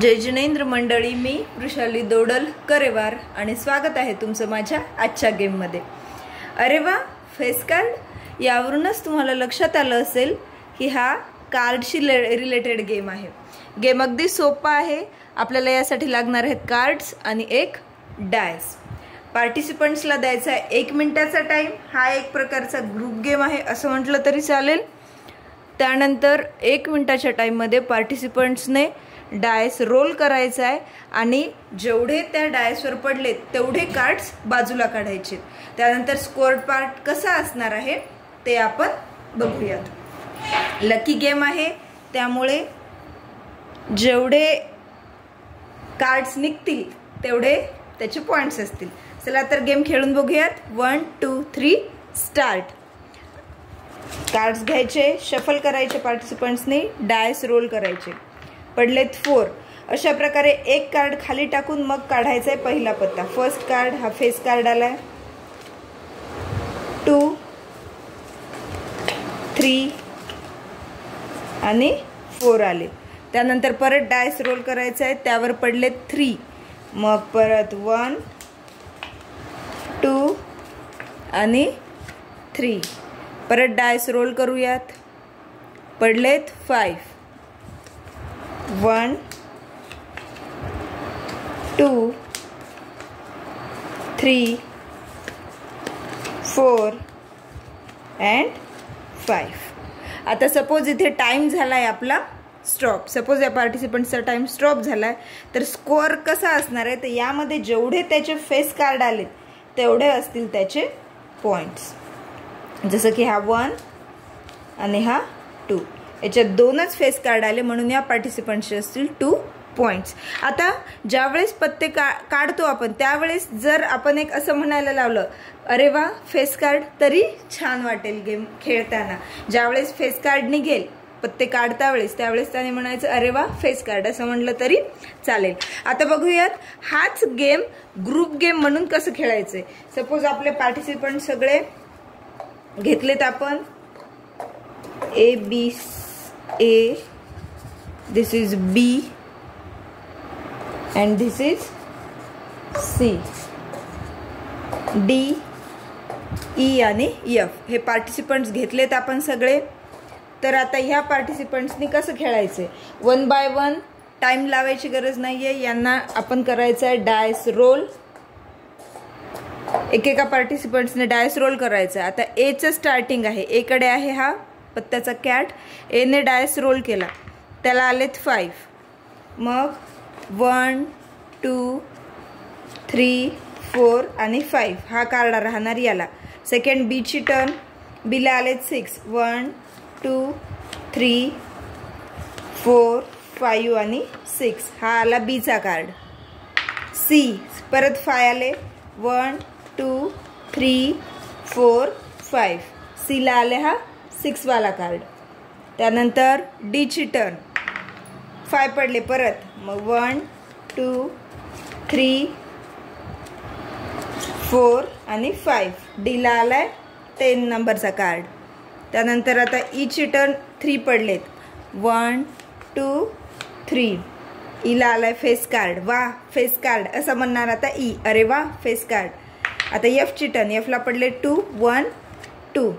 जय जिनेंद्र मंडळी, मी वृषाली दोडल करेवार आणि स्वागत आहे तुमचं माझ्या आजच्या गेममध्ये। अरे वा, फेस कार्ड यावरूनच तुम्हाला लक्षात आलं असेल की हा कार्डशी रिलेटेड गेम आहे। गेम अगदी सोपा आहे। आपल्याला यासाठी लागणार आहेत कार्ड्स आणि एक डायस। पार्टिसिपंट्सला द्यायचा आहे 1 मिनिटाचा टाइम। हा एक प्रकारचा ग्रुप गेम आहे असं म्हटलं तरी चालेल। त्यानंतर 1 मिनिटाच्या टाइममध्ये पार्टिसिपंट्सने डायस रोल करायचा आहे आणि जेवढे त्या डायसवर पडले तेवढे कार्ड्स बाजूला काढायचे। त्यानंतर स्कोर पार्ट कसा असणार आहे ते आपण बघूयात। लकी गेम आहे त्यामुळे जेवढे कार्ड्स निघतील तेवढे त्याचे पॉइंट्स असतील। चला तर गेम खेळून बघूयात। 1 2 3 स्टार्ट। कार्ड्स घ्यायचे, शफल करायचे पार्टिसिपंट्सने, डायस रोल करायचे। पडलेत 4। अशा प्रकारे एक कार्ड खाली टाकून मग काढायचा आहे पहिला पत्ता। फर्स्ट कार्ड हा फेस कार्ड आलाय। 2 3 आणि 4 आले। त्यानंतर परत डायस रोल करायचा आहे, त्यावर पडले 3। मग परत 1 2 आणि 3। परत डायस रोल करूयात, पडलेत 5। 1 2 3 4 and 5। आता सपोज इथे टाइम झालाय आपला स्टॉप। सपोज या पार्टिसिपंटचा टाइम स्टॉप झालाय तर स्कोअर कसा असणार आहे तर यामध्ये जेवढे त्याचे फेस कार्ड आले तेवढे असतील त्याचे पॉइंट्स। जसं की हा 1 आणि हा 2, याच्यात 2च फेस कार्ड आले म्हणून या पार्टिसिपंटचे असतील 2 पॉइंट्स। आता ज्यावेळेस पत्ते काढतो आपण त्यावेळेस जर आपण एक असं म्हणायला लावलं अरे वा फेस कार्ड, तरी छान वाटेल गेम खेळताना। ज्यावेळेस फेस कार्ड निघेल पत्ते काढता वेळेस त्यावेळेस त्याने म्हणायचं अरे वा फेस कार्ड असं म्हटलं तरी चालेल। आता बघूयात हाच गेम ग्रुप गेम म्हणून कसं खेळायचंय। सपोज आपले पार्टिसिपंट सगळे घेतलेत आपण A B A, this is B and this is C, D E आणि F हे पार्टिसिपंट्स घेतलेत आपण सगळे। तर आता ह्या पार्टिसिपंट्सनी कसं खेळायचंय, 1 बाय 1 टाइम लावायची गरज नाहीये। यांना आपण करायचं आहे डायस रोल। एकेका पार्टिसिपंट्सने डायस रोल करायचं। आता A चं स्टार्टिंग आहे, A कडे आहे हा पत्त्याचा कॅट। A ने डायस रोल केला, त्याला आलेत 5। मग 1 2 3 4 आणि 5 हा कार्ड राहणार याला। सेकंड बी ची टर्न, बी ला आलेत 6। 1 2 3 4 5 आणि 6 हा आला बी चा कार्ड। सी परत 5 आले, 1 2 3 4 5 सी ला आले हा 6 वाला कार्ड। त्यानंतर डी ची टर्न, 5 पडले परत। मग 1 2 3 4 आणि 5 डी ला आलाय 10 नंबरचा कार्ड। त्यानंतर आता ई ची टर्न, 3 पडलेत। 1 2 3 ई ला आलाय फेस कार्ड। वा फेस कार्ड असं म्हणणार आता ई, अरे वा फेस कार्ड। आता एफ ची टर्न, एफ ला पडले 2 1 2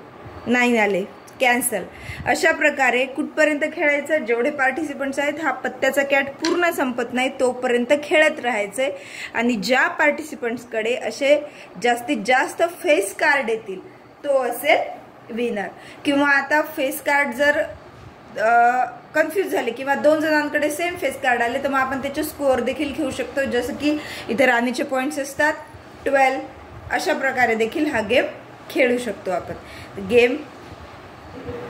9 आले, कॅन्सल। अशा प्रकारे कुठपर्यंत खेळायचं, जेवढे पार्टिसिपंट्स आहेत हा पत्त्याचा कॅट पूर्ण संपत नाही तोपर्यंत खेळत राहायचंय। आणि ज्या पार्टिसिपंट्सकडे असे जास्तीत जास्त फेस कार्ड येतील तो असेल विनर। किंवा आता फेस कार्ड जर कन्फ्यूज झाले किंवा 2 जणांकडे सेम फेस कार्ड आले तर मग आपण त्याचे स्कोअर देखील घेऊ शकतो। जसं की इथे राणीचे पॉइंट्स असतात 12। अशा प्रकारे देखील हा गेम खेळू शकतो आपण। गेम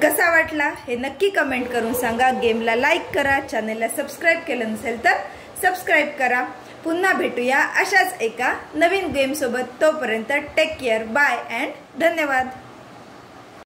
कसा वाटला हे नक्की कमेंट करून सांगा। गेमला लाईक करा, चॅनलला सबस्क्राईब केलं नसेल तर सबस्क्राईब करा। पुन्हा भेटूया अशाच एका नवीन गेम सोबत। तोपर्यंत टेक केअर, बाय अँड धन्यवाद।